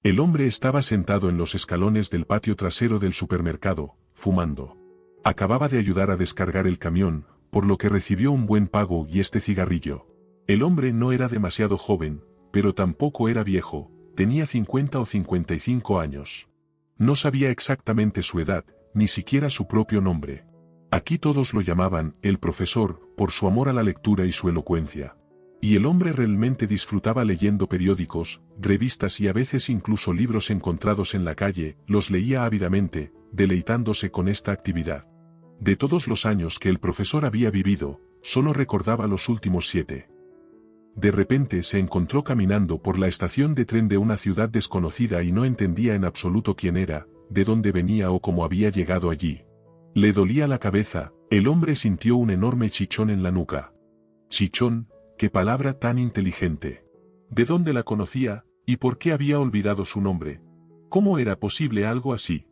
El hombre estaba sentado en los escalones del patio trasero del supermercado, fumando. Acababa de ayudar a descargar el camión, por lo que recibió un buen pago y este cigarrillo. El hombre no era demasiado joven, pero tampoco era viejo, tenía 50 o 55 años. No sabía exactamente su edad, ni siquiera su propio nombre. Aquí todos lo llamaban el profesor, por su amor a la lectura y su elocuencia. Y el hombre realmente disfrutaba leyendo periódicos, revistas y a veces incluso libros encontrados en la calle, los leía ávidamente, deleitándose con esta actividad. De todos los años que el profesor había vivido, solo recordaba los últimos 7. De repente se encontró caminando por la estación de tren de una ciudad desconocida y no entendía en absoluto quién era, de dónde venía o cómo había llegado allí. Le dolía la cabeza, el hombre sintió un enorme chichón en la nuca. Chichón, qué palabra tan inteligente. ¿De dónde la conocía, y por qué había olvidado su nombre? ¿Cómo era posible algo así?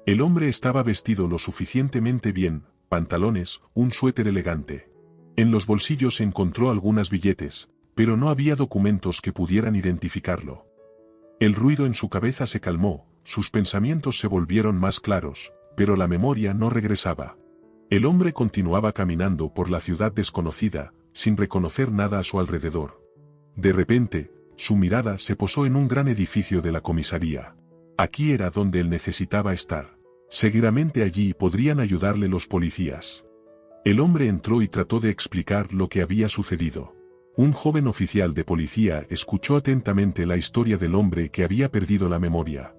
El hombre estaba vestido lo suficientemente bien, pantalones, un suéter elegante. En los bolsillos encontró algunos billetes, pero no había documentos que pudieran identificarlo. El ruido en su cabeza se calmó, sus pensamientos se volvieron más claros, pero la memoria no regresaba. El hombre continuaba caminando por la ciudad desconocida, sin reconocer nada a su alrededor. De repente, su mirada se posó en un gran edificio de la comisaría. Aquí era donde él necesitaba estar. Seguramente allí podrían ayudarle los policías. El hombre entró y trató de explicar lo que había sucedido. Un joven oficial de policía escuchó atentamente la historia del hombre que había perdido la memoria.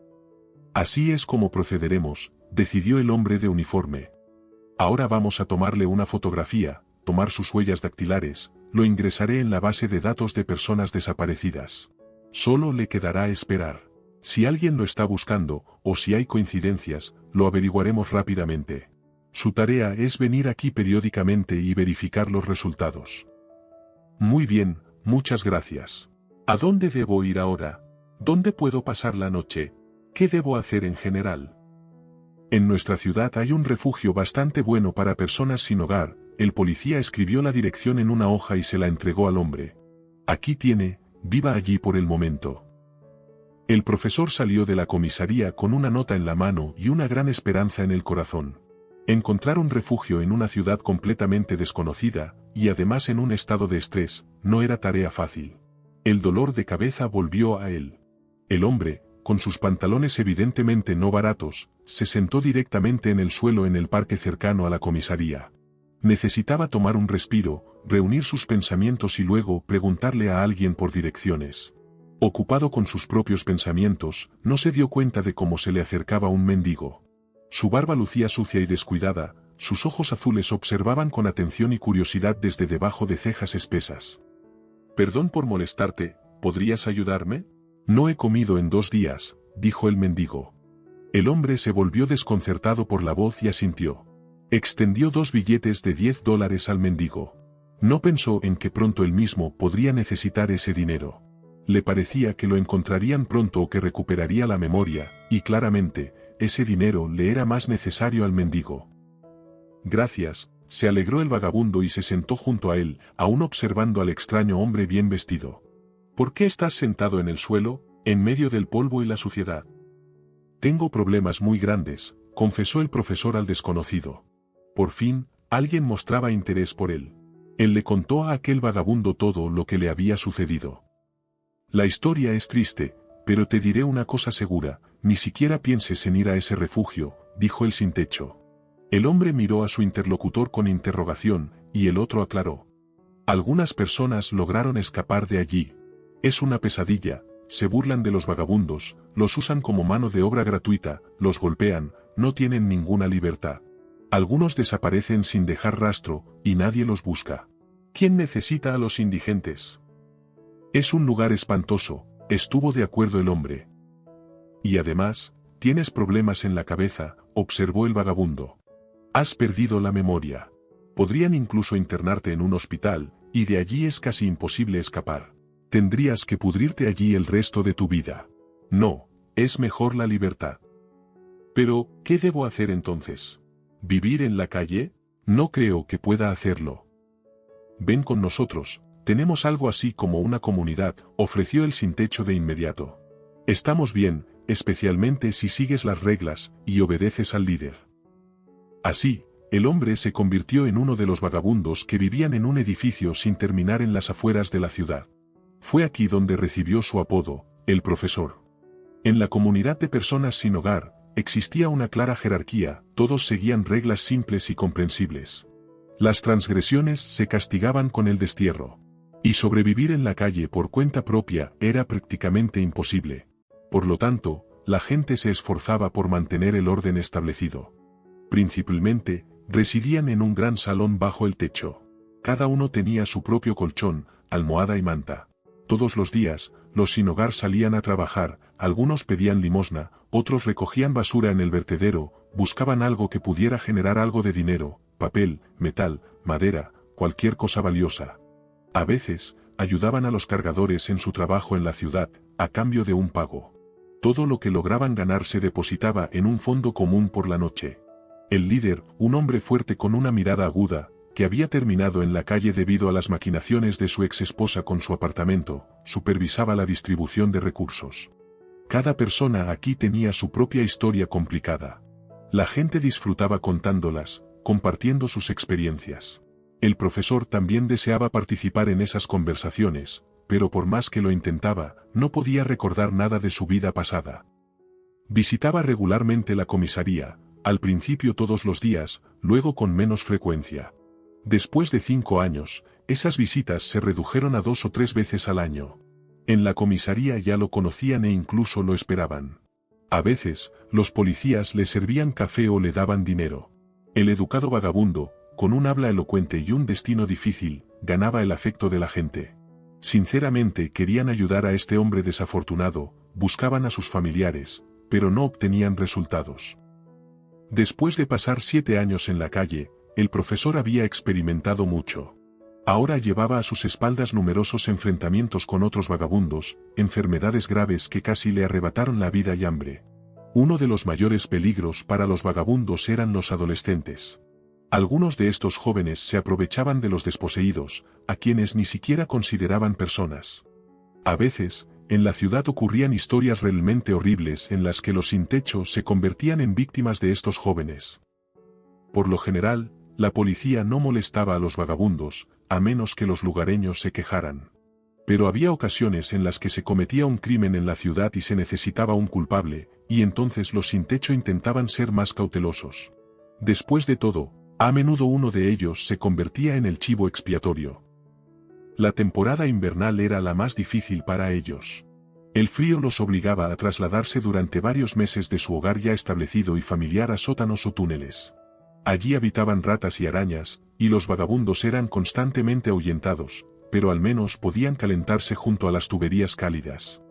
Así es como procederemos, decidió el hombre de uniforme. Ahora vamos a tomarle una fotografía, tomar sus huellas dactilares, lo ingresaré en la base de datos de personas desaparecidas. Solo le quedará esperar. Si alguien lo está buscando, o si hay coincidencias, lo averiguaremos rápidamente. Su tarea es venir aquí periódicamente y verificar los resultados. Muy bien, muchas gracias. ¿A dónde debo ir ahora? ¿Dónde puedo pasar la noche? ¿Qué debo hacer en general? En nuestra ciudad hay un refugio bastante bueno para personas sin hogar. El policía escribió la dirección en una hoja y se la entregó al hombre. Aquí tiene, viva allí por el momento. El profesor salió de la comisaría con una nota en la mano y una gran esperanza en el corazón. Encontrar un refugio en una ciudad completamente desconocida, y además en un estado de estrés, no era tarea fácil. El dolor de cabeza volvió a él. El hombre, con sus pantalones evidentemente no baratos, se sentó directamente en el suelo en el parque cercano a la comisaría. Necesitaba tomar un respiro, reunir sus pensamientos y luego preguntarle a alguien por direcciones. Ocupado con sus propios pensamientos, no se dio cuenta de cómo se le acercaba un mendigo. Su barba lucía sucia y descuidada, sus ojos azules observaban con atención y curiosidad desde debajo de cejas espesas. «Perdón por molestarte, ¿podrías ayudarme?» «No he comido en 2 días», dijo el mendigo. El hombre se volvió desconcertado por la voz y asintió. Extendió 2 billetes de $10 al mendigo. No pensó en que pronto él mismo podría necesitar ese dinero. Le parecía que lo encontrarían pronto o que recuperaría la memoria, y claramente, ese dinero le era más necesario al mendigo. «Gracias», se alegró el vagabundo y se sentó junto a él, aún observando al extraño hombre bien vestido. «¿Por qué estás sentado en el suelo, en medio del polvo y la suciedad?» «Tengo problemas muy grandes», confesó el profesor al desconocido. Por fin, alguien mostraba interés por él. Él le contó a aquel vagabundo todo lo que le había sucedido. «La historia es triste, pero te diré una cosa segura, ni siquiera pienses en ir a ese refugio», dijo el sin techo. El hombre miró a su interlocutor con interrogación, y el otro aclaró. «Algunas personas lograron escapar de allí. Es una pesadilla, se burlan de los vagabundos, los usan como mano de obra gratuita, los golpean, no tienen ninguna libertad. Algunos desaparecen sin dejar rastro, y nadie los busca. ¿Quién necesita a los indigentes?» «Es un lugar espantoso», estuvo de acuerdo el hombre. «Y además, tienes problemas en la cabeza», observó el vagabundo. «Has perdido la memoria. Podrían incluso internarte en un hospital, y de allí es casi imposible escapar. Tendrías que pudrirte allí el resto de tu vida. No, es mejor la libertad». «Pero, ¿qué debo hacer entonces? ¿Vivir en la calle? No creo que pueda hacerlo». «Ven con nosotros, tenemos algo así como una comunidad», ofreció el sin techo de inmediato. Estamos bien, especialmente si sigues las reglas y obedeces al líder. Así, el hombre se convirtió en uno de los vagabundos que vivían en un edificio sin terminar en las afueras de la ciudad. Fue aquí donde recibió su apodo, el profesor. En la comunidad de personas sin hogar, existía una clara jerarquía, todos seguían reglas simples y comprensibles. Las transgresiones se castigaban con el destierro. Y sobrevivir en la calle por cuenta propia era prácticamente imposible. Por lo tanto, la gente se esforzaba por mantener el orden establecido. Principalmente, residían en un gran salón bajo el techo. Cada uno tenía su propio colchón, almohada y manta. Todos los días, los sin hogar salían a trabajar, algunos pedían limosna, otros recogían basura en el vertedero, buscaban algo que pudiera generar algo de dinero, papel, metal, madera, cualquier cosa valiosa. A veces, ayudaban a los cargadores en su trabajo en la ciudad, a cambio de un pago. Todo lo que lograban ganar se depositaba en un fondo común por la noche. El líder, un hombre fuerte con una mirada aguda, que había terminado en la calle debido a las maquinaciones de su ex esposa con su apartamento, supervisaba la distribución de recursos. Cada persona aquí tenía su propia historia complicada. La gente disfrutaba contándolas, compartiendo sus experiencias. El profesor también deseaba participar en esas conversaciones, pero por más que lo intentaba, no podía recordar nada de su vida pasada. Visitaba regularmente la comisaría, al principio todos los días, luego con menos frecuencia. Después de 5 años, esas visitas se redujeron a 2 o 3 veces al año. En la comisaría ya lo conocían e incluso lo esperaban. A veces, los policías le servían café o le daban dinero. El educado vagabundo, con un habla elocuente y un destino difícil, ganaba el afecto de la gente. Sinceramente querían ayudar a este hombre desafortunado, buscaban a sus familiares, pero no obtenían resultados. Después de pasar 7 años en la calle, el profesor había experimentado mucho. Ahora llevaba a sus espaldas numerosos enfrentamientos con otros vagabundos, enfermedades graves que casi le arrebataron la vida y hambre. Uno de los mayores peligros para los vagabundos eran los adolescentes. Algunos de estos jóvenes se aprovechaban de los desposeídos, a quienes ni siquiera consideraban personas. A veces, en la ciudad ocurrían historias realmente horribles en las que los sin techo se convertían en víctimas de estos jóvenes. Por lo general, la policía no molestaba a los vagabundos, a menos que los lugareños se quejaran. Pero había ocasiones en las que se cometía un crimen en la ciudad y se necesitaba un culpable, y entonces los sin techo intentaban ser más cautelosos. Después de todo, a menudo uno de ellos se convertía en el chivo expiatorio. La temporada invernal era la más difícil para ellos. El frío los obligaba a trasladarse durante varios meses de su hogar ya establecido y familiar a sótanos o túneles. Allí habitaban ratas y arañas, y los vagabundos eran constantemente ahuyentados, pero al menos podían calentarse junto a las tuberías cálidas.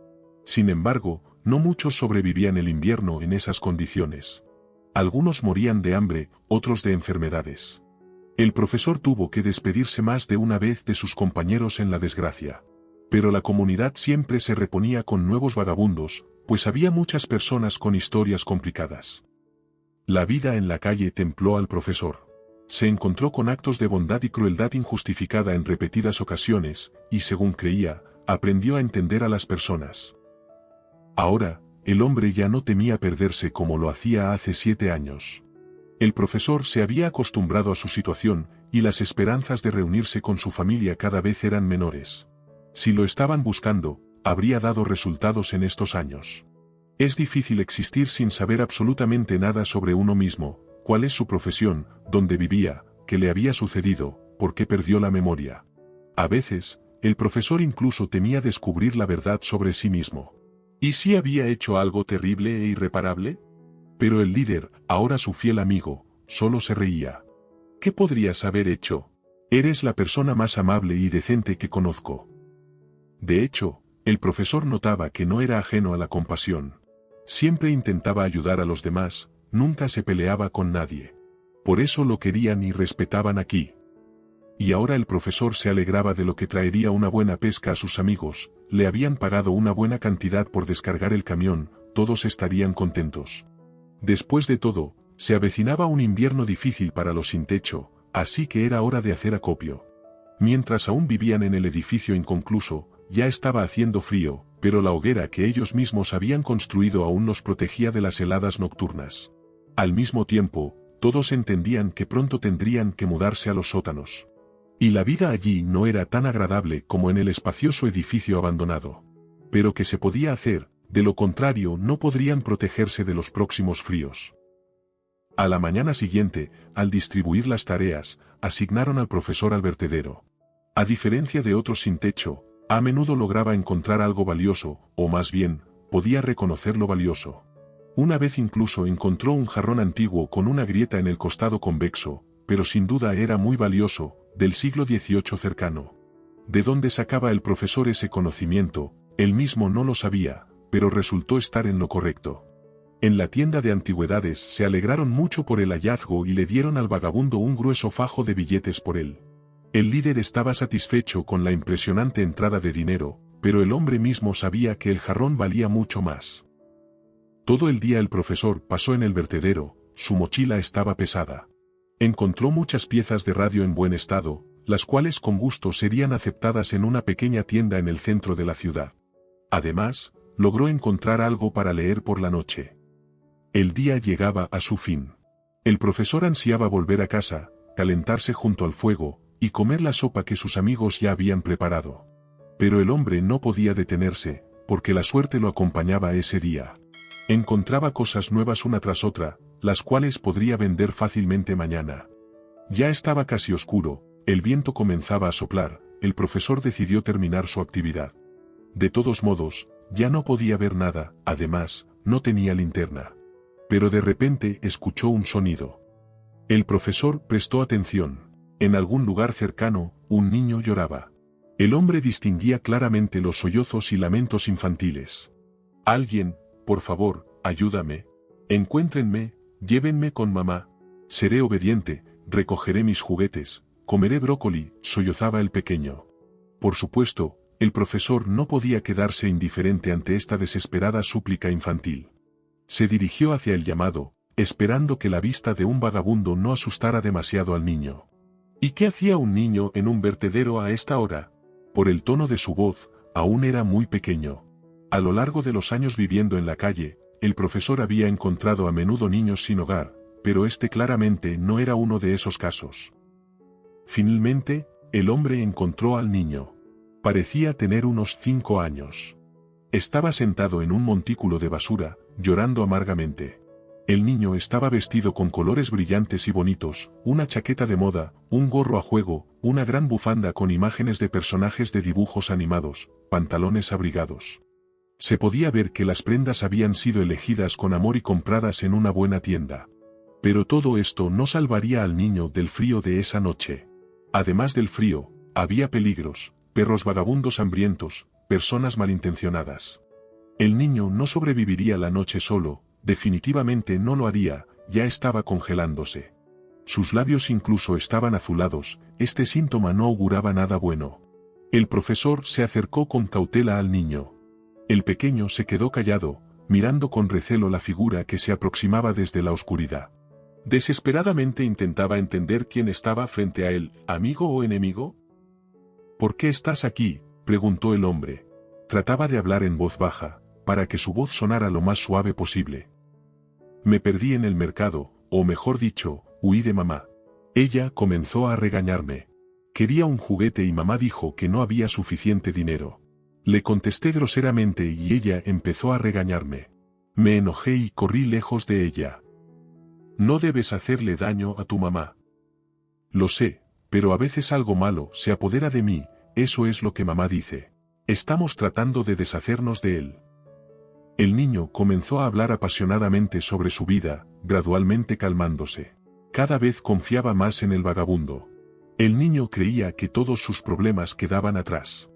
Sin embargo, no muchos sobrevivían el invierno en esas condiciones. Algunos morían de hambre, otros de enfermedades. El profesor tuvo que despedirse más de una vez de sus compañeros en la desgracia. Pero la comunidad siempre se reponía con nuevos vagabundos, pues había muchas personas con historias complicadas. La vida en la calle templó al profesor. Se encontró con actos de bondad y crueldad injustificada en repetidas ocasiones, y según creía, aprendió a entender a las personas. Ahora, el hombre ya no temía perderse como lo hacía hace 7 años. El profesor se había acostumbrado a su situación, y las esperanzas de reunirse con su familia cada vez eran menores. Si lo estaban buscando, habría dado resultados en estos años. Es difícil existir sin saber absolutamente nada sobre uno mismo, cuál es su profesión, dónde vivía, qué le había sucedido, por qué perdió la memoria. A veces, el profesor incluso temía descubrir la verdad sobre sí mismo. ¿Y si había hecho algo terrible e irreparable? Pero el líder, ahora su fiel amigo, solo se reía. ¿Qué podrías haber hecho? Eres la persona más amable y decente que conozco. De hecho, el profesor notaba que no era ajeno a la compasión. Siempre intentaba ayudar a los demás, nunca se peleaba con nadie. Por eso lo querían y respetaban aquí. Y ahora el profesor se alegraba de lo que traería una buena pesca a sus amigos, le habían pagado una buena cantidad por descargar el camión, todos estarían contentos. Después de todo, se avecinaba un invierno difícil para los sin techo, así que era hora de hacer acopio. Mientras aún vivían en el edificio inconcluso, ya estaba haciendo frío, pero la hoguera que ellos mismos habían construido aún los protegía de las heladas nocturnas. Al mismo tiempo, todos entendían que pronto tendrían que mudarse a los sótanos. Y la vida allí no era tan agradable como en el espacioso edificio abandonado. Pero ¿qué se podía hacer? De lo contrario no podrían protegerse de los próximos fríos. A la mañana siguiente, al distribuir las tareas, asignaron al profesor al vertedero. A diferencia de otros sin techo, a menudo lograba encontrar algo valioso, o más bien, podía reconocer lo valioso. Una vez incluso encontró un jarrón antiguo con una grieta en el costado convexo, pero sin duda era muy valioso, del siglo XVIII cercano. ¿De dónde sacaba el profesor ese conocimiento? Él mismo no lo sabía, pero resultó estar en lo correcto. En la tienda de antigüedades se alegraron mucho por el hallazgo y le dieron al vagabundo un grueso fajo de billetes por él. El líder estaba satisfecho con la impresionante entrada de dinero, pero el hombre mismo sabía que el jarrón valía mucho más. Todo el día el profesor pasó en el vertedero, su mochila estaba pesada. Encontró muchas piezas de radio en buen estado, las cuales con gusto serían aceptadas en una pequeña tienda en el centro de la ciudad. Además, logró encontrar algo para leer por la noche. El día llegaba a su fin. El profesor ansiaba volver a casa, calentarse junto al fuego, y comer la sopa que sus amigos ya habían preparado. Pero el hombre no podía detenerse, porque la suerte lo acompañaba ese día. Encontraba cosas nuevas una tras otra, las cuales podría vender fácilmente mañana. Ya estaba casi oscuro, el viento comenzaba a soplar, el profesor decidió terminar su actividad. De todos modos, ya no podía ver nada, además, no tenía linterna. Pero de repente escuchó un sonido. El profesor prestó atención. En algún lugar cercano, un niño lloraba. El hombre distinguía claramente los sollozos y lamentos infantiles. «Alguien, por favor, ayúdame. Encuéntrenme, llévenme con mamá. Seré obediente, recogeré mis juguetes, comeré brócoli», sollozaba el pequeño. Por supuesto, el profesor no podía quedarse indiferente ante esta desesperada súplica infantil. Se dirigió hacia el llamado, esperando que la vista de un vagabundo no asustara demasiado al niño. ¿Y qué hacía un niño en un vertedero a esta hora? Por el tono de su voz, aún era muy pequeño. A lo largo de los años viviendo en la calle, el profesor había encontrado a menudo niños sin hogar, pero este claramente no era uno de esos casos. Finalmente, el hombre encontró al niño. Parecía tener unos 5 años. Estaba sentado en un montículo de basura, llorando amargamente. El niño estaba vestido con colores brillantes y bonitos, una chaqueta de moda, un gorro a juego, una gran bufanda con imágenes de personajes de dibujos animados, pantalones abrigados. Se podía ver que las prendas habían sido elegidas con amor y compradas en una buena tienda. Pero todo esto no salvaría al niño del frío de esa noche. Además del frío, había peligros, perros vagabundos hambrientos, personas malintencionadas. El niño no sobreviviría la noche solo, definitivamente no lo haría, ya estaba congelándose. Sus labios incluso estaban azulados, este síntoma no auguraba nada bueno. El profesor se acercó con cautela al niño. El pequeño se quedó callado, mirando con recelo la figura que se aproximaba desde la oscuridad. Desesperadamente intentaba entender quién estaba frente a él, amigo o enemigo. ¿Por qué estás aquí?, preguntó el hombre. Trataba de hablar en voz baja, para que su voz sonara lo más suave posible. Me perdí en el mercado, o mejor dicho, huí de mamá. Ella comenzó a regañarme. Quería un juguete y mamá dijo que no había suficiente dinero. Le contesté groseramente y ella empezó a regañarme. Me enojé y corrí lejos de ella. No debes hacerle daño a tu mamá. Lo sé, pero a veces algo malo se apodera de mí, eso es lo que mamá dice. Estamos tratando de deshacernos de él. El niño comenzó a hablar apasionadamente sobre su vida, gradualmente calmándose. Cada vez confiaba más en el vagabundo. El niño creía que todos sus problemas quedaban atrás.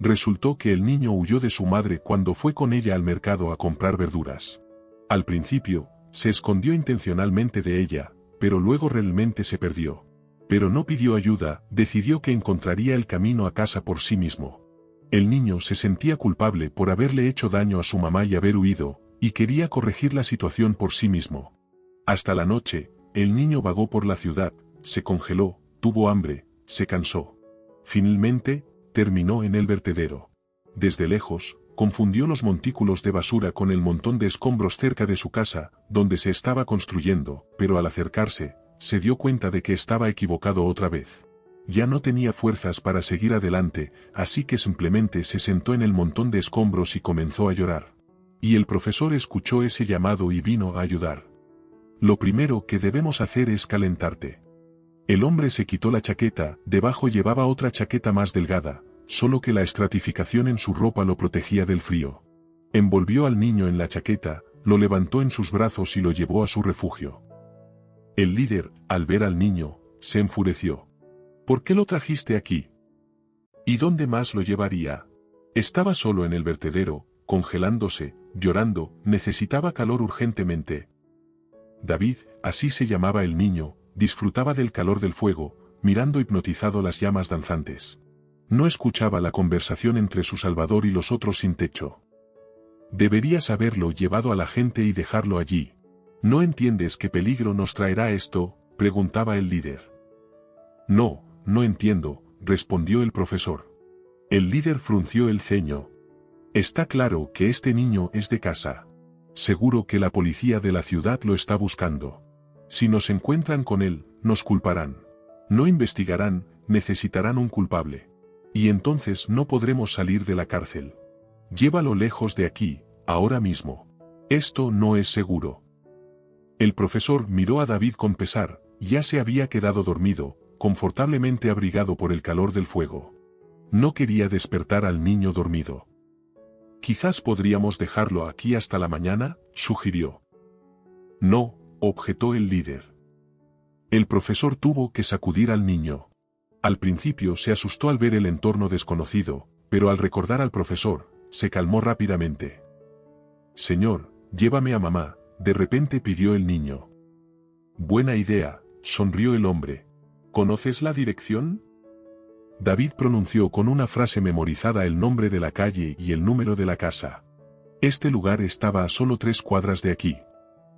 Resultó que el niño huyó de su madre cuando fue con ella al mercado a comprar verduras. Al principio, se escondió intencionalmente de ella, pero luego realmente se perdió. Pero no pidió ayuda, decidió que encontraría el camino a casa por sí mismo. El niño se sentía culpable por haberle hecho daño a su mamá y haber huido, y quería corregir la situación por sí mismo. Hasta la noche, el niño vagó por la ciudad, se congeló, tuvo hambre, se cansó. Finalmente, terminó en el vertedero. Desde lejos, confundió los montículos de basura con el montón de escombros cerca de su casa, donde se estaba construyendo, pero al acercarse, se dio cuenta de que estaba equivocado otra vez. Ya no tenía fuerzas para seguir adelante, así que simplemente se sentó en el montón de escombros y comenzó a llorar. Y el profesor escuchó ese llamado y vino a ayudar. Lo primero que debemos hacer es calentarte. El hombre se quitó la chaqueta, debajo llevaba otra chaqueta más delgada, solo que la estratificación en su ropa lo protegía del frío. Envolvió al niño en la chaqueta, lo levantó en sus brazos y lo llevó a su refugio. El líder, al ver al niño, se enfureció. ¿Por qué lo trajiste aquí? ¿Y dónde más lo llevaría? Estaba solo en el vertedero, congelándose, llorando, necesitaba calor urgentemente. David, así se llamaba el niño, disfrutaba del calor del fuego, mirando hipnotizado las llamas danzantes. No escuchaba la conversación entre su salvador y los otros sin techo. Deberías haberlo llevado a la gente y dejarlo allí. ¿No entiendes qué peligro nos traerá esto?, preguntaba el líder. No entiendo, respondió el profesor. El líder frunció el ceño. Está claro que este niño es de casa. Seguro que la policía de la ciudad lo está buscando. Si nos encuentran con él, nos culparán. No investigarán, necesitarán un culpable. Y entonces no podremos salir de la cárcel. Llévalo lejos de aquí, ahora mismo. Esto no es seguro. El profesor miró a David con pesar, ya se había quedado dormido, confortablemente abrigado por el calor del fuego. No quería despertar al niño dormido. Quizás podríamos dejarlo aquí hasta la mañana, sugirió. No, objetó el líder. El profesor tuvo que sacudir al niño. Al principio se asustó al ver el entorno desconocido, pero al recordar al profesor, se calmó rápidamente. Señor, llévame a mamá, de repente pidió el niño. Buena idea, sonrió el hombre. ¿Conoces la dirección? David pronunció con una frase memorizada el nombre de la calle y el número de la casa. Este lugar estaba a solo 3 cuadras de aquí.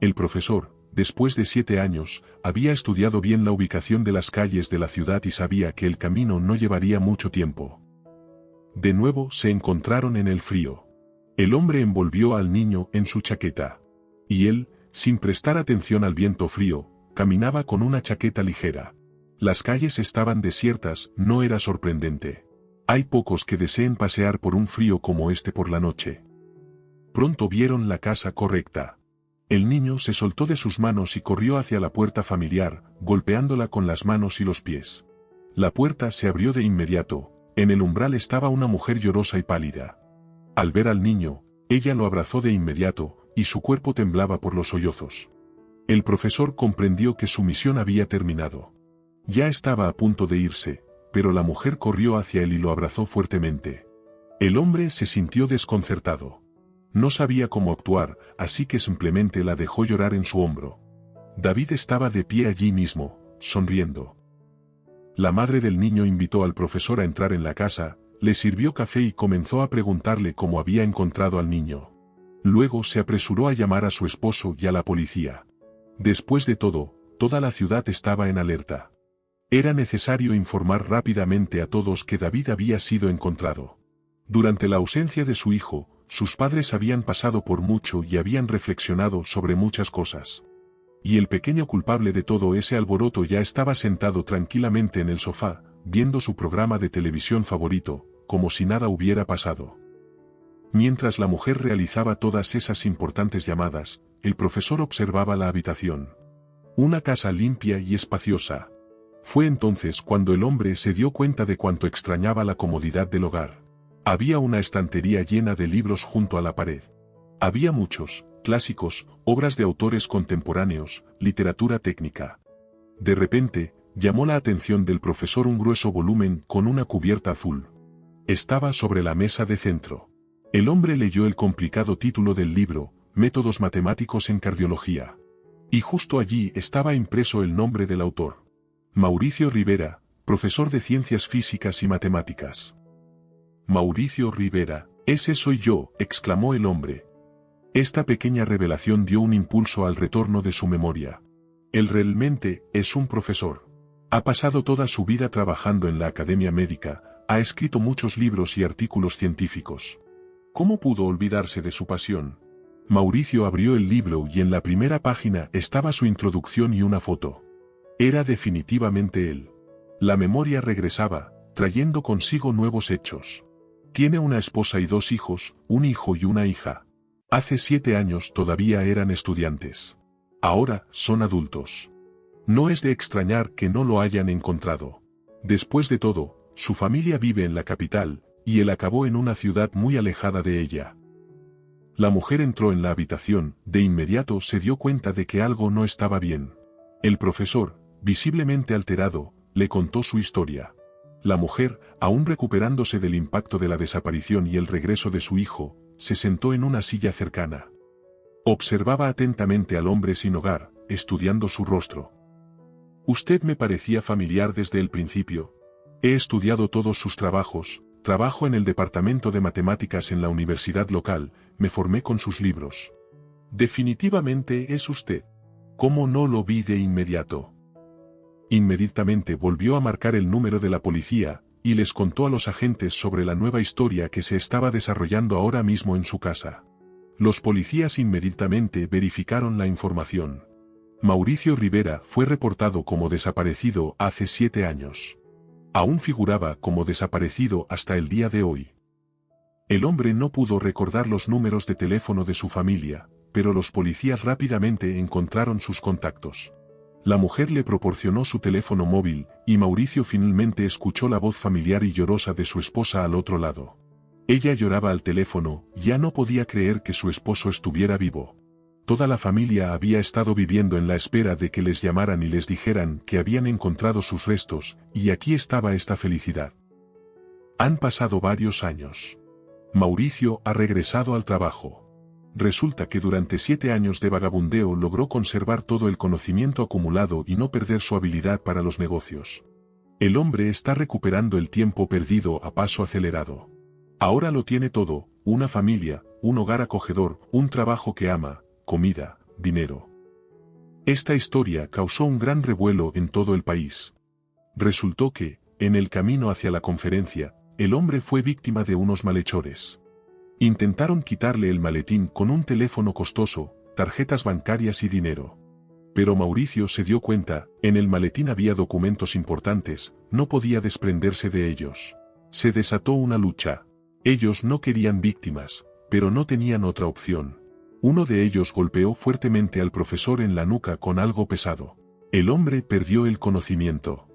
El profesor, después de 7 años, había estudiado bien la ubicación de las calles de la ciudad y sabía que el camino no llevaría mucho tiempo. De nuevo se encontraron en el frío. El hombre envolvió al niño en su chaqueta. Y él, sin prestar atención al viento frío, caminaba con una chaqueta ligera. Las calles estaban desiertas, no era sorprendente. Hay pocos que deseen pasear por un frío como este por la noche. Pronto vieron la casa correcta. El niño se soltó de sus manos y corrió hacia la puerta familiar, golpeándola con las manos y los pies. La puerta se abrió de inmediato, en el umbral estaba una mujer llorosa y pálida. Al ver al niño, ella lo abrazó de inmediato, y su cuerpo temblaba por los sollozos. El profesor comprendió que su misión había terminado. Ya estaba a punto de irse, pero la mujer corrió hacia él y lo abrazó fuertemente. El hombre se sintió desconcertado. No sabía cómo actuar, así que simplemente la dejó llorar en su hombro. David estaba de pie allí mismo, sonriendo. La madre del niño invitó al profesor a entrar en la casa, le sirvió café y comenzó a preguntarle cómo había encontrado al niño. Luego se apresuró a llamar a su esposo y a la policía. Después de todo, toda la ciudad estaba en alerta. Era necesario informar rápidamente a todos que David había sido encontrado. Durante la ausencia de su hijo, sus padres habían pasado por mucho y habían reflexionado sobre muchas cosas. Y el pequeño culpable de todo ese alboroto ya estaba sentado tranquilamente en el sofá, viendo su programa de televisión favorito, como si nada hubiera pasado. Mientras la mujer realizaba todas esas importantes llamadas, el profesor observaba la habitación. Una casa limpia y espaciosa. Fue entonces cuando el hombre se dio cuenta de cuánto extrañaba la comodidad del hogar. Había una estantería llena de libros junto a la pared. Había muchos, clásicos, obras de autores contemporáneos, literatura técnica. De repente, llamó la atención del profesor un grueso volumen con una cubierta azul. Estaba sobre la mesa de centro. El hombre leyó el complicado título del libro, Métodos matemáticos en cardiología. Y justo allí estaba impreso el nombre del autor. Mauricio Rivera, profesor de Ciencias Físicas y Matemáticas. Mauricio Rivera, ese soy yo, exclamó el hombre. Esta pequeña revelación dio un impulso al retorno de su memoria. Él realmente es un profesor. Ha pasado toda su vida trabajando en la academia médica, ha escrito muchos libros y artículos científicos. ¿Cómo pudo olvidarse de su pasión? Mauricio abrió el libro y en la primera página estaba su introducción y una foto. Era definitivamente él. La memoria regresaba, trayendo consigo nuevos hechos. Tiene una esposa y 2 hijos, un hijo y una hija. Hace 7 años todavía eran estudiantes. Ahora son adultos. No es de extrañar que no lo hayan encontrado. Después de todo, su familia vive en la capital, y él acabó en una ciudad muy alejada de ella. La mujer entró en la habitación, de inmediato se dio cuenta de que algo no estaba bien. El profesor, visiblemente alterado, le contó su historia. La mujer, aún recuperándose del impacto de la desaparición y el regreso de su hijo, se sentó en una silla cercana. Observaba atentamente al hombre sin hogar, estudiando su rostro. Usted me parecía familiar desde el principio. He estudiado todos sus trabajos, trabajo en el departamento de matemáticas en la universidad local, me formé con sus libros. Definitivamente es usted. ¿Cómo no lo vi de inmediato? Inmediatamente volvió a marcar el número de la policía, y les contó a los agentes sobre la nueva historia que se estaba desarrollando ahora mismo en su casa. Los policías inmediatamente verificaron la información. Mauricio Rivera fue reportado como desaparecido hace 7 años. Aún figuraba como desaparecido hasta el día de hoy. El hombre no pudo recordar los números de teléfono de su familia, pero los policías rápidamente encontraron sus contactos. La mujer le proporcionó su teléfono móvil, y Mauricio finalmente escuchó la voz familiar y llorosa de su esposa al otro lado. Ella lloraba al teléfono, ya no podía creer que su esposo estuviera vivo. Toda la familia había estado viviendo en la espera de que les llamaran y les dijeran que habían encontrado sus restos, y aquí estaba esta felicidad. Han pasado varios años. Mauricio ha regresado al trabajo. Resulta que durante 7 años de vagabundeo logró conservar todo el conocimiento acumulado y no perder su habilidad para los negocios. El hombre está recuperando el tiempo perdido a paso acelerado. Ahora lo tiene todo, una familia, un hogar acogedor, un trabajo que ama, comida, dinero. Esta historia causó un gran revuelo en todo el país. Resultó que, en el camino hacia la conferencia, el hombre fue víctima de unos malhechores. Intentaron quitarle el maletín con un teléfono costoso, tarjetas bancarias y dinero. Pero Mauricio se dio cuenta, en el maletín había documentos importantes, no podía desprenderse de ellos. Se desató una lucha. Ellos no querían víctimas, pero no tenían otra opción. Uno de ellos golpeó fuertemente al profesor en la nuca con algo pesado. El hombre perdió el conocimiento.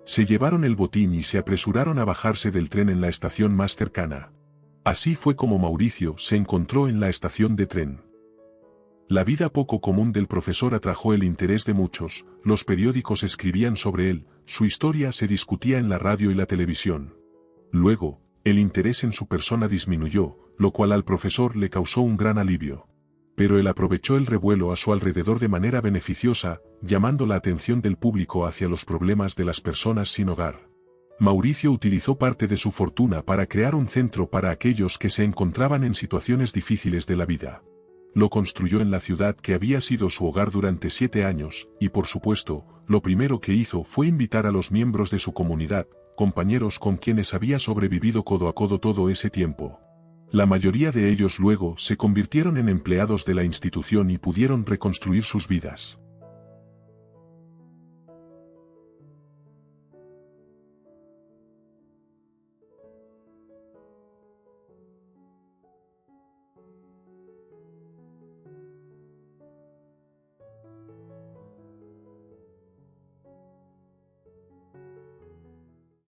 Se llevaron el botín y se apresuraron a bajarse del tren en la estación más cercana. Así fue como Mauricio se encontró en la estación de tren. La vida poco común del profesor atrajo el interés de muchos, los periódicos escribían sobre él, su historia se discutía en la radio y la televisión. Luego, el interés en su persona disminuyó, lo cual al profesor le causó un gran alivio. Pero él aprovechó el revuelo a su alrededor de manera beneficiosa, llamando la atención del público hacia los problemas de las personas sin hogar. Mauricio utilizó parte de su fortuna para crear un centro para aquellos que se encontraban en situaciones difíciles de la vida. Lo construyó en la ciudad que había sido su hogar durante 7 años, y por supuesto, lo primero que hizo fue invitar a los miembros de su comunidad, compañeros con quienes había sobrevivido codo a codo todo ese tiempo. La mayoría de ellos luego se convirtieron en empleados de la institución y pudieron reconstruir sus vidas.